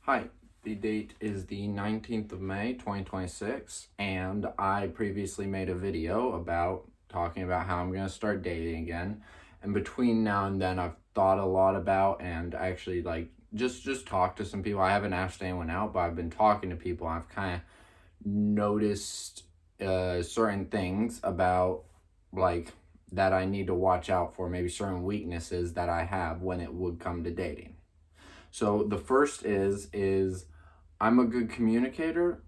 Hi, the date is the 19th of May, 2026, and I previously made a video about talking about how I'm going to start dating again. And between now and then, I've thought a lot about and actually just talked to some people. I haven't asked anyone out, but I've been talking to people. I've kind of noticed certain things about like that I need to watch out for, maybe certain weaknesses that I have when it would come to dating. So the first is I'm a good communicator,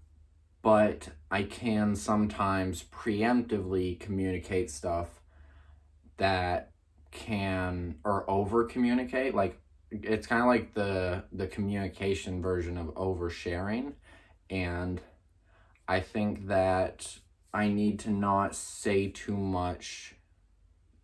but I can sometimes preemptively communicate stuff that can or over communicate. Like it's kind of like the communication version of oversharing, and I think that I need to not say too much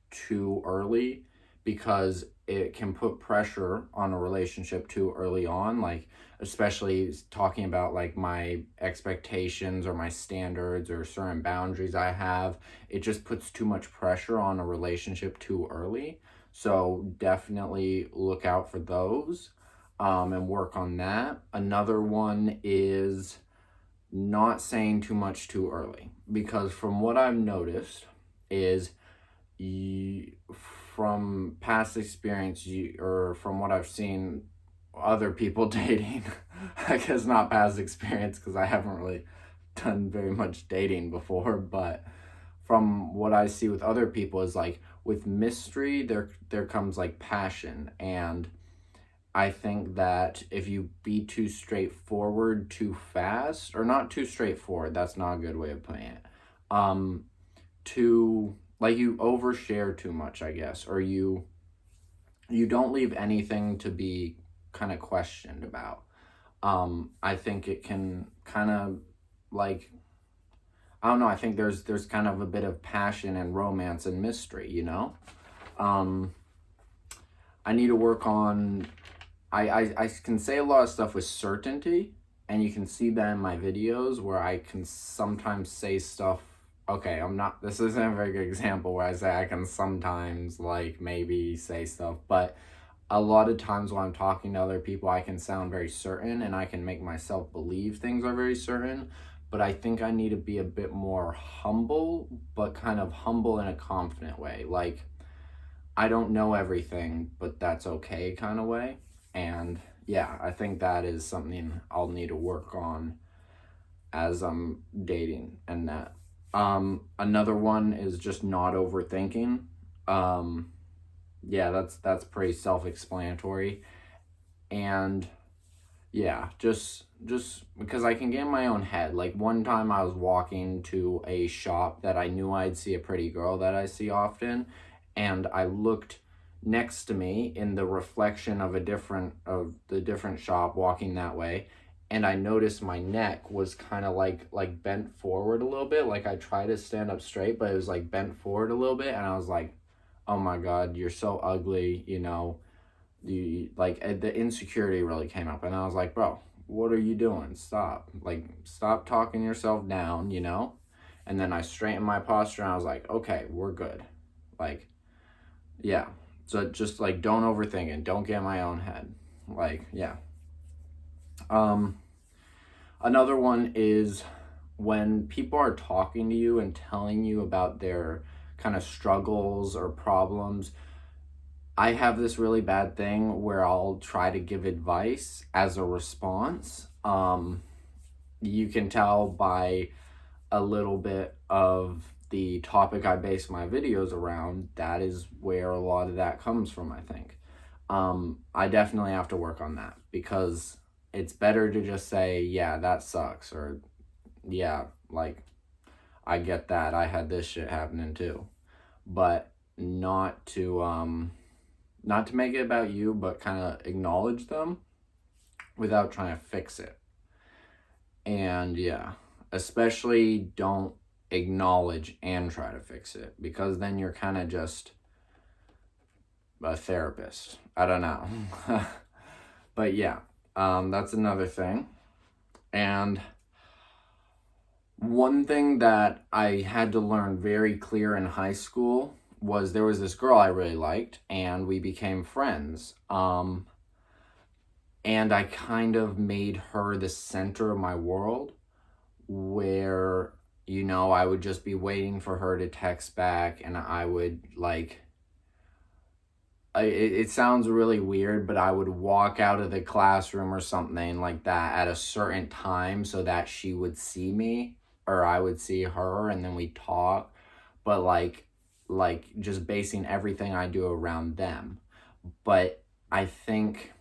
too early because it can put pressure on a relationship too early on, like especially talking about like my expectations or my standards or certain boundaries I have. It just puts too much pressure on a relationship too early. So definitely look out for those, and work on that. Another one is not saying too much too early, because from what I've noticed is from past experience, or from what I've seen other people dating, I guess not past experience because I haven't really done very much dating before, but from what I see with other people is like with mystery there comes like passion. And I think that if you be too straightforward too fast, or not too straightforward, that's not a good way of putting it. Um, too like you overshare too much, I guess, or you don't leave anything to be kind of questioned about. I think it can kind of like I don't know, I think there's kind of a bit of passion and romance and mystery, you know? Um, I need to work on I can say a lot of stuff with certainty, and you can see that in my videos where I can sometimes say stuff. Okay, this isn't a very good example where I say I can sometimes, like, maybe say stuff, but a lot of times when I'm talking to other people, I can sound very certain and I can make myself believe things are very certain. But I think I need to be a bit more humble, but kind of humble in a confident way. Like, I don't know everything, but that's okay kind of way. And yeah, I think that is something I'll need to work on as I'm dating. And that another one is just not overthinking. Um yeah, that's pretty self-explanatory. And yeah, just because I can get in my own head. Like one time I was walking to a shop that I knew I'd see a pretty girl that I see often, and I looked next to me in the reflection of the different shop walking that way, and I noticed my neck was kind of like bent forward a little bit. Like I tried to stand up straight, but it was like bent forward a little bit, and I was like, "Oh my God, you're so ugly," you know. The insecurity really came up, and I was like, bro, what are you doing? Stop talking yourself down, you know. And then I straightened my posture and I was like, okay, we're good. Like, yeah. So just like don't overthink it, don't get in my own head. Like, yeah. um Another one is when people are talking to you and telling you about their kind of struggles or problems. I have this really bad thing where I'll try to give advice as a response. You can tell by a little bit of the topic I base my videos around. That is where a lot of that comes from, I think. I definitely have to work on that because it's better to just say, yeah, that sucks, or yeah, like, I get that. I had this shit happening too. But not to make it about you, but kind of acknowledge them without trying to fix it. And yeah, especially don't acknowledge and try to fix it, because then you're kind of just a therapist. I don't know. But yeah, that's another thing. And one thing that I had to learn very clear in high school was there was this girl I really liked, and we became friends. And I kind of made her the center of my world, where, you know, I would just be waiting for her to text back, and I would like, it sounds really weird, but I would walk out of the classroom or something like that at a certain time so that she would see me or I would see her, and then we talk. But like just basing everything I do around them. But I think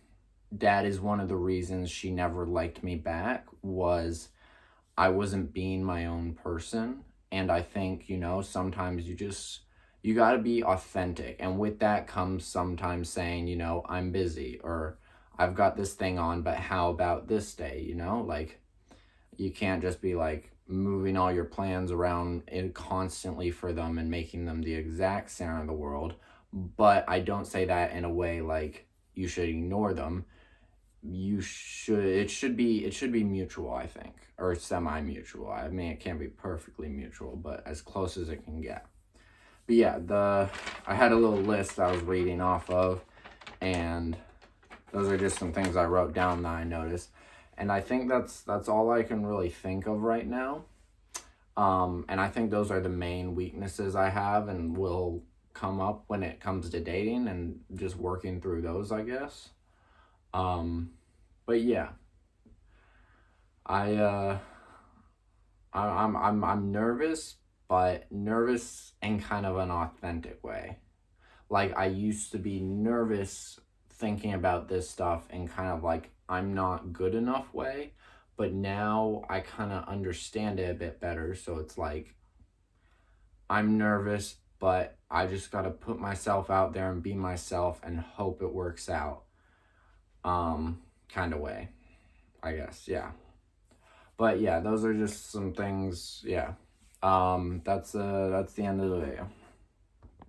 that is one of the reasons she never liked me back, was I wasn't being my own person. And I think, you know, sometimes you got to be authentic. And with that comes sometimes saying, you know, I'm busy, or I've got this thing on, but how about this day, you know? Like, you can't just be like moving all your plans around constantly for them and making them the exact center of the world. But I don't say that in a way like you should ignore them. It should be mutual, I think, or semi-mutual. I mean, it can't be perfectly mutual, but as close as it can get. But yeah, I had a little list I was reading off of, and those are just some things I wrote down that I noticed. And I think that's all I can really think of right now. And I think those are the main weaknesses I have and will come up when it comes to dating, and just working through those, I guess. But yeah, I I'm nervous, but nervous in kind of an authentic way. Like, I used to be nervous thinking about this stuff in kind of like I'm not good enough way, but now I kind of understand it a bit better. So it's like I'm nervous, but I just got to put myself out there and be myself and hope it works out. Kind of way, I guess. Yeah. But yeah, those are just some things. Yeah. That's the end of the video.